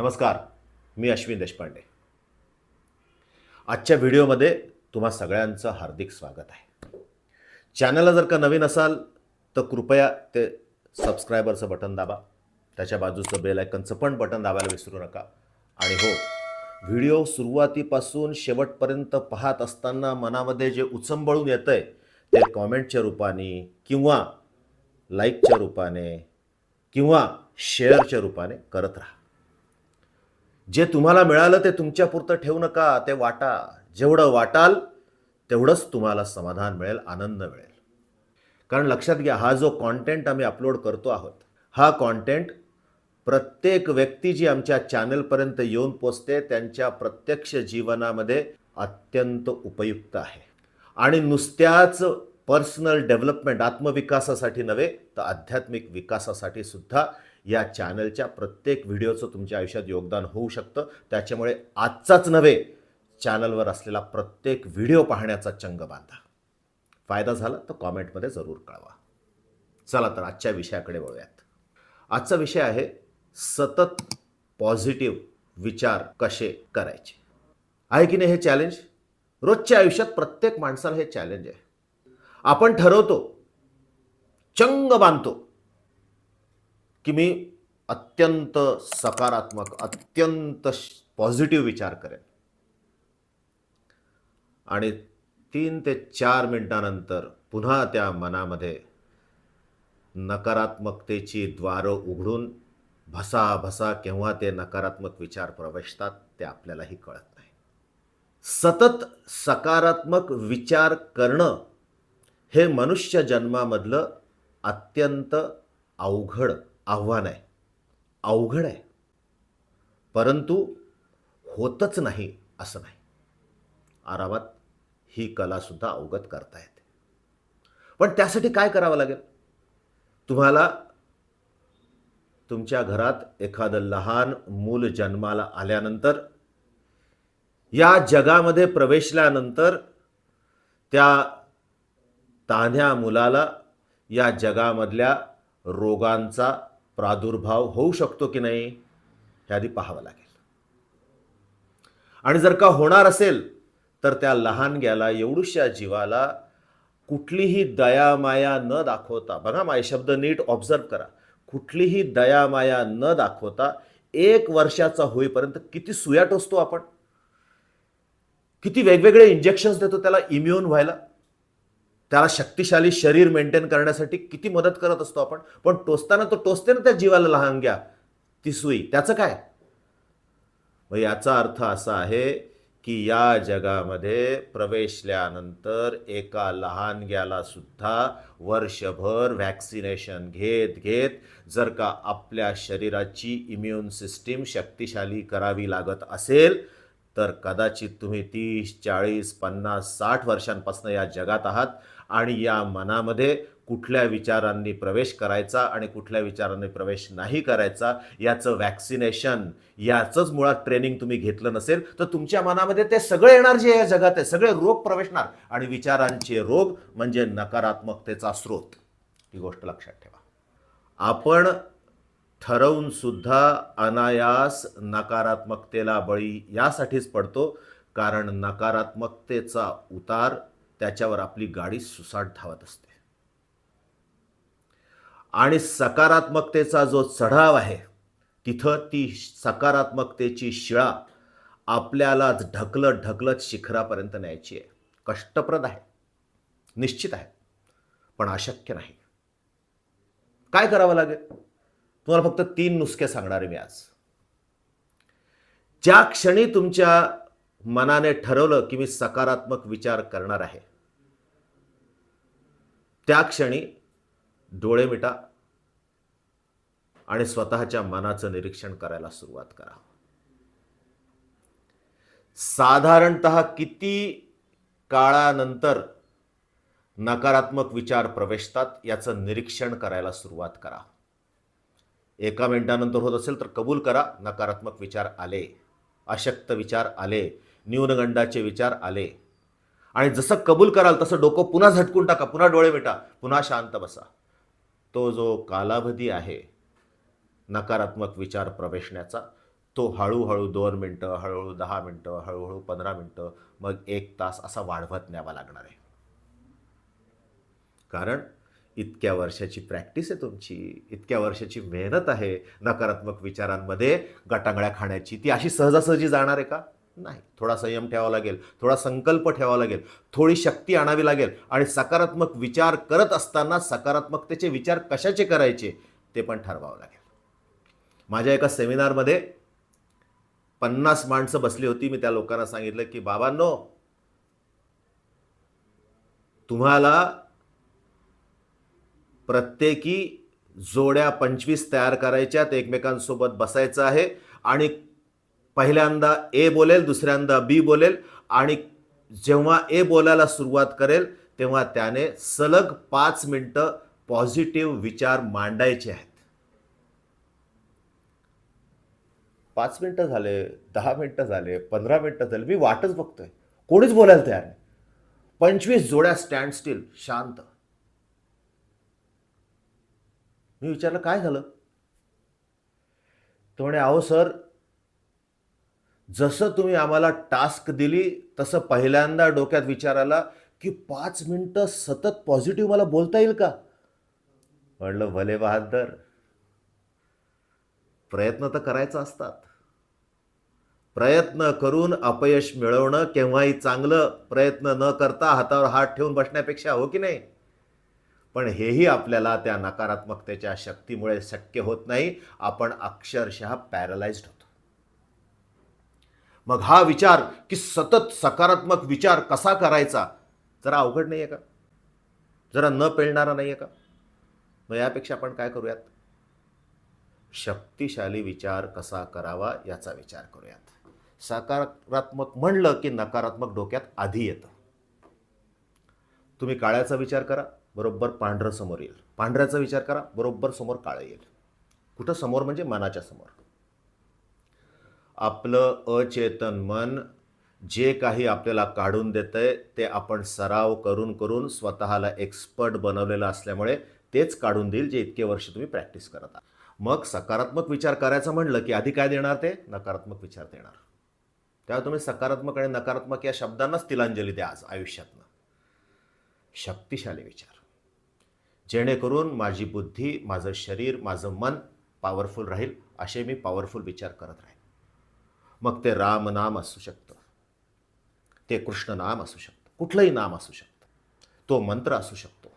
नमस्कार, मी अश्विन देशपांडे. आजच्या व्हिडिओमध्ये तुम्हा सगळ्यांचं हार्दिक स्वागत आहे. चॅनलला जर का नवीन असाल तर कृपया ते सबस्क्रायबरचं बटन दाबा, त्याच्या बाजूचं बेल आयकनचं पण बटन दाबायला विसरू नका. आणि हो, व्हिडिओ सुरुवातीपासून शेवटपर्यंत पाहत असताना मनामध्ये जे उचंबळून येतंय ते कॉमेंटच्या रूपाने किंवा लाईकच्या रूपाने किंवा शेअरच्या रूपाने करत राहा. जे तुम्हाला मिळालं ते तुमच्यापुरतं ठेवू नका, ते वाटा. जेवढं वाटाल तेवढंच तुम्हाला समाधान मिळेल, आनंद मिळेल. कारण लक्षात घ्या, हा जो कॉन्टेंट आम्ही अपलोड करतो आहोत, हा कॉन्टेंट प्रत्येक व्यक्ती जी आमच्या चॅनलपर्यंत येऊन पोचते त्यांच्या प्रत्यक्ष जीवनामध्ये अत्यंत उपयुक्त आहे. आणि नुसत्याच पर्सनल डेव्हलपमेंट, आत्मविकासासाठी नव्हे तर आध्यात्मिक विकासासाठी सुद्धा या चॅनलच्या प्रत्येक व्हिडिओचं तुमच्या आयुष्यात योगदान होऊ शकतं. त्याच्यामुळे आजचाच नव्हे, चॅनलवर असलेला प्रत्येक व्हिडिओ पाहण्याचा चंग बांधा. फायदा झाला तर कॉमेंटमध्ये जरूर कळवा. चला तर आजच्या विषयाकडे वळूयात. आजचा विषय आहे सतत पॉझिटिव्ह विचार कसे करायचे. आहे की नाही हे चॅलेंज? रोजच्या आयुष्यात प्रत्येक माणसाला हे चॅलेंज आहे. आपण ठरवतो, चंग बांधतो की मी अत्यंत सकारात्मक, अत्यंत पॉझिटिव्ह विचार करेन. आणि 3 ते 4 मिनिटानंतर पुन्हा त्या मनामध्ये नकारात्मकतेची द्वारं उघडून भसा केव्हा ते नकारात्मक विचार प्रवेशतात ते आपल्यालाही कळत नाही. सतत सकारात्मक विचार करणं हे मनुष्य जन्मामधलं अत्यंत अवघड आव्हान आहे. अवघड आहे, परंतु होतच नाही असं नाही. आरामात ही कलासुद्धा अवगत करता येते. पण त्यासाठी काय करावं लागेल? तुम्हाला तुमच्या घरात एखादं लहान मूल जन्माला आल्यानंतर, या जगामध्ये प्रवेशल्यानंतर त्या तान्ह्या मुलाला या जगामधल्या रोगांचा प्रादुर्भाव होऊ शकतो की नाही हे आधी पाहावं लागेल. आणि जर का होणार असेल तर त्या लहानग्याला, एवढूशा जीवाला कुठलीही दयामाया न दाखवता, बघा माझे शब्द नीट ऑब्झर्व करा, कुठलीही दयामाया न दाखवता 1 वर्षाचा होईपर्यंत किती सुया टोचतो आपण, किती वेगवेगळे इंजेक्शन्स देतो त्याला इम्युन व्हायला, त्याला शक्तिशाली शरीर मेंटेन करण्यासाठी किती मदत करत असतो आपण. पण टोचताना तो टोचते ना त्या जीवाला, लहान घ्या ती सुई, त्याचं काय? मग याचा अर्थ असा आहे की या जगामध्ये प्रवेशल्यानंतर एका लहानग्याला सुद्धा वर्षभर व्हॅक्सिनेशन घेत जर का आपल्या शरीराची इम्युन सिस्टीम शक्तिशाली करावी लागत असेल तर कदाचित तुम्ही 30, 40, 50, 60 वर्षांपासून या जगात आहात आणि या मनामध्ये कुठल्या विचारांनी प्रवेश करायचा आणि कुठल्या विचारांनी प्रवेश नाही करायचा याचं व्हॅक्सिनेशन, याचंच मुळात ट्रेनिंग तुम्ही घेतलं नसेल तर तुमच्या मनामध्ये ते सगळे येणार जे या जगात आहे, सगळे रोग प्रवेशणार. आणि विचारांचे रोग म्हणजे नकारात्मकतेचा स्रोत. ही गोष्ट लक्षात ठेवा. आपण ठरवून सुद्धा अनायास नकारात्मकतेला बळी यासाठीच पडतो कारण नकारात्मकतेचा उतार, त्याच्यावर आपली गाडी सुसाट धावत असते. आणि सकारात्मकतेचा जो चढाव आहे तिथं ती सकारात्मकतेची शिळा आपल्यालाच ढकलत शिखरापर्यंत न्यायची आहे. कष्टप्रद आहे, निश्चित आहे, पण अशक्य नाही. काय करावं लागेल? तुम्हाला फक्त 3 नुस्खे सांगणार आहे मी आज. ज्या क्षणी तुमच्या मनाने ठरवलं की मी सकारात्मक विचार करणार आहे, त्या क्षणी डोळे मिटा आणि स्वतःच्या मनाचं निरीक्षण करायला सुरुवात करा. साधारणतः किती काळानंतर नकारात्मक विचार प्रवेशतात याचं निरीक्षण करायला सुरुवात करा. 1 मिनिटानंतर होत असेल तर कबूल करा, नकारात्मक विचार आले, अशक्त विचार आले, न्यूनगंडाचे विचार आले. आणि जसं कबूल कराल तसं डोकं पुन्हा झटकून टाका, पुन्हा डोळे मिटा, पुन्हा शांत बसा. तो जो कालावधी आहे नकारात्मक विचार प्रवेशण्याचा, तो हळूहळू 2 मिनटं, हळूहळू 10 मिनटं, हळूहळू 15 मिनटं, मग 1 तास असा वाढवत न्यावा लागणार आहे. कारण इतक्या वर्षाची प्रॅक्टिस आहे तुमची, इतक्या वर्षाची मेहनत आहे नकारात्मक विचारांमध्ये गटांगळ्या खाण्याची. ती अशी सहजासहजी जाणार आहे का? नाही. थोडा संयम ठेवावा लागेल, थोडा संकल्प ठेवावा लागेल, थोडी शक्ती आणावी लागेल आणि सकारात्मक विचार करत असताना सकारात्मकतेचे विचार कशाचे करायचे ते पण ठरवावं लागेल. माझ्या एका सेमिनारमध्ये 50 माणसं बसली होती. मी त्या लोकांना सांगितलं की बाबांनो, तुम्हाला प्रत्येकी जोड्या 25 तयार करायच्यात, एकमेकांसोबत बसायचं आहे आणि पहिल्यांदा ए बोलेल, दुसऱ्यांदा बी बोलेल आणि जेव्हा ए बोलायला सुरुवात करेल तेव्हा त्याने सलग 5 मिनिटं पॉझिटिव्ह विचार मांडायचे आहेत. 5 मिनिटं झाले, 10 मिनिटं झाले, 15 मिनिटं झाले, मी वाटच बघतोय, कोणीच बोलायला तयार नाही. 25 जोड्या स्टँड स्टील, शांत. मी विचारलं काय झालं? तो म्हणे अहो सर, जसं तुम्ही आम्हाला टास्क दिली तसं पहिल्यांदा डोक्यात विचार आला की 5 मिनिटं सतत पॉझिटिव्ह मला बोलता येईल का? म्हणलं भले बहादर, प्रयत्न तर करायचा असतात. प्रयत्न करून अपयश मिळवणं केव्हाही चांगलं, प्रयत्न न करता हातावर हात ठेवून बसण्यापेक्षा, हो की नाही? पण हेही आपल्याला त्या नकारात्मकतेच्या शक्तीमुळे शक्य होत नाही. आपण अक्षरशः पॅरलाइज्ड होतो. मग हा विचार की सतत सकारात्मक विचार कसा करायचा जरा अवघड नाही आहे का? जरा न पेलणारा नाही आहे का? मग यापेक्षा आपण काय करूयात? शक्तिशाली विचार कसा करावा याचा विचार करूयात. सकारात्मक म्हणलं की नकारात्मक डोक्यात आधी येतं. तुम्ही काळ्याचा विचार करा, बरोबर पांढरं समोर येईल. पांढऱ्याचा विचार करा, बरोबर समोर काळं येईल. कुठं समोर? म्हणजे मनाच्या समोर. आपलं अचेतन मन जे काही आपल्याला काढून देतंय ते आपण सराव करून करून स्वतःला एक्सपर्ट बनवलेलं असल्यामुळे तेच काढून देईल जे इतके वर्ष तुम्ही प्रॅक्टिस करत आहात. मग सकारात्मक विचार करायचं म्हणलं की आधी काय देणार? ते नकारात्मक विचार देणार. तेव्हा तुम्ही सकारात्मक आणि नकारात्मक या शब्दांनाच तिलांजली द्या आज आयुष्यातनं. शक्तिशाली विचार, जेणेकरून माझी बुद्धी, माझं शरीर, माझं मन पॉवरफुल राहील, असे मी पॉवरफुल विचार करत राहील. मग ते राम नाम असू शकतं, ते कृष्ण नाम असू शकतं, कुठलंही नाम असू शकतं, तो मंत्र असू शकतो,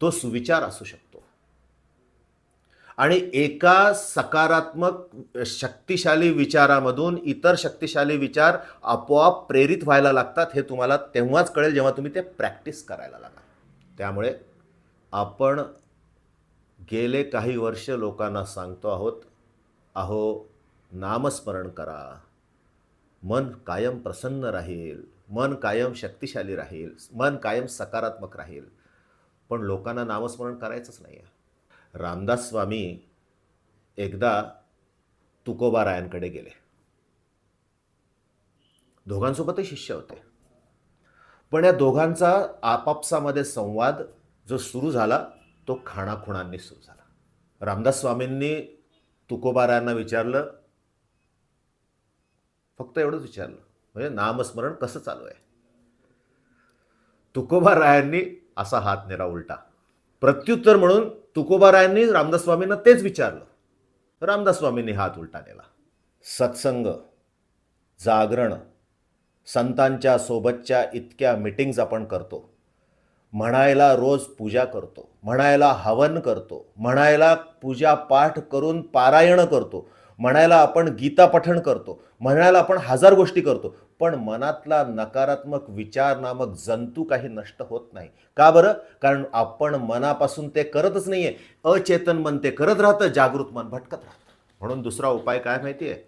तो सुविचार असू शकतो. आणि एका सकारात्मक शक्तिशाली विचारामधून इतर शक्तिशाली विचार आपोआप प्रेरित व्हायला लागतात. हे तुम्हाला तेव्हाच कळेल जेव्हा तुम्ही ते प्रॅक्टिस करायला लागाल. त्यामुळे आपण गेले काही वर्ष लोकांना सांगतो आहोत, अहो नामस्मरण करा, मन कायम प्रसन्न राहील, मन कायम शक्तिशाली राहील, मन कायम सकारात्मक राहील. पण लोकांना नामस्मरण करायचंच नाही आहे. रामदास स्वामी एकदा तुकोबारायांकडे गेले. दोघांसोबतही शिष्य होते. पण या दोघांचा आपापसामध्ये संवाद जो सुरू झाला तो खाणाखुणांनी सुरू झाला. रामदास स्वामींनी तुकोबारायांना विचारलं, फक्त एवढंच विचारलं, म्हणजे नामस्मरण कसं चालू आहे? तुकोबारायांनी असा हात नेला उलटा. प्रत्युत्तर म्हणून तुकोबारायांनी रामदास स्वामींना तेच विचारलं. रामदास स्वामींनी हात उलटा नेला. सत्संग, जागरण, संतांच्या सोबतच्या इतक्या मीटिंग्ज आपण करतो, म्हणायला रोज पूजा करतो, म्हणायला हवन करतो, म्हणायला पूजा पाठ करून पारायण करतो, म्हणायला आपण गीता पठण करतो, म्हणायला आपण 1000 गोष्टी करतो, पण मनातला नकारात्मक विचार नामक जंतू काही नष्ट होत नाही. का बरं? कारण आपण मनापासून ते करतच नाहीये. अचेतन मन ते करत राहतं, जागृत मन भटकत राहतं. म्हणून दुसरा उपाय काय माहिती आहे?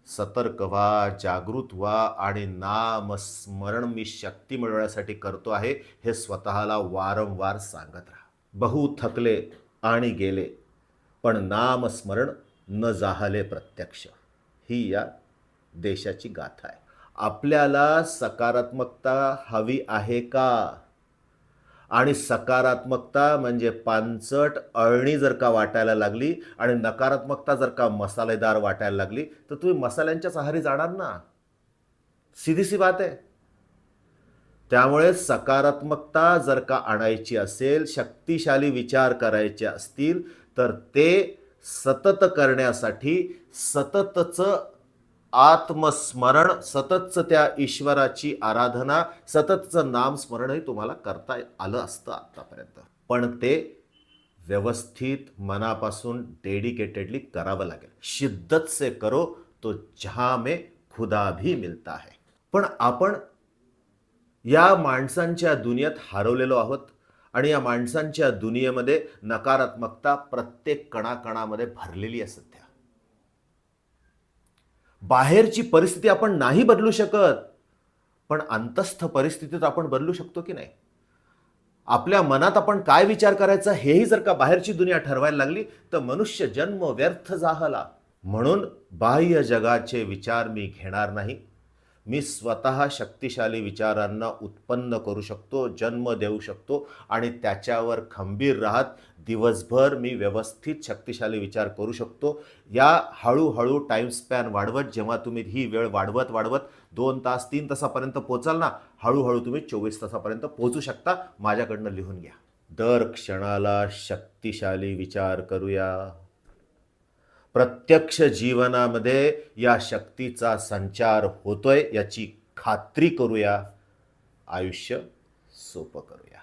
सतर्क व्हा, जागृत व्हा आणि नामस्मरण मी शक्ती मिळवण्यासाठी करतो आहे हे स्वतःला वारंवार सांगत राहा. बहु थकले आणि गेले, पण नामस्मरण न जाहले प्रत्यक्ष, ही या देशाची गाथा आहे. आपल्याला सकारात्मकता हवी आहे का? आणि सकारात्मकता म्हणजे पानसट अळणी जर का वाटायला लागली आणि नकारात्मकता जर का मसालेदार वाटायला लागली तर तुम्ही मसाल्यांच्याच आहारी जाणार ना. सीधी सी बात आहे. त्यामुळे सकारात्मकता जर का आणायची असेल, शक्तिशाली विचार करायचे असतील, तर ते सतत करण्यासाठी सततचं आत्मस्मरण, सततचं त्या ईश्वराची आराधना, सततचं नामस्मरणही तुम्हाला करता आलं असतं आतापर्यंत. पण ते व्यवस्थित मनापासून डेडिकेटेडली करावं लागेल. शिद्दत से करो तो जहां में खुदा भी मिलता है. पण आपण या माणसांच्या दुनियेत हरवलेलो आहोत आणि या माणसांच्या दुनियेमध्ये नकारात्मकता प्रत्येक कणाकणामध्ये भरलेली आहे सध्या. बाहेरची परिस्थिती आपण नाही बदलू शकत, पण अंतस्थ परिस्थितीत आपण बदलू शकतो की नाही. आपल्या मनात आपण काय विचार करायचा हेही जर का बाहेरची दुनिया ठरवायला लागली तर मनुष्य जन्म व्यर्थ जाहला. म्हणून बाह्य जगाचे विचार मी घेणार नाही. मी स्वतः शक्तिशाली विचारांना उत्पन्न करू शकतो, जन्म देऊ शकतो आणि त्याच्यावर खंबीर राहत दिवसभर मी व्यवस्थित शक्तिशाली विचार करू शकतो. या हळूहळू टाईम स्पॅन वाढवत, जेव्हा तुम्ही ही वेळ वाढवत वाढवत 2 तास 3 तासापर्यंत पोचाल ना, हळूहळू तुम्ही 24 तासापर्यंत पोहोचू शकता. माझ्याकडनं लिहून घ्या. दर क्षणाला शक्तिशाली विचार करूया. प्रत्यक्ष जीवनामध्ये या शक्तीचा संचार होतोय याची खात्री करूया. आयुष्य सोपं करूया.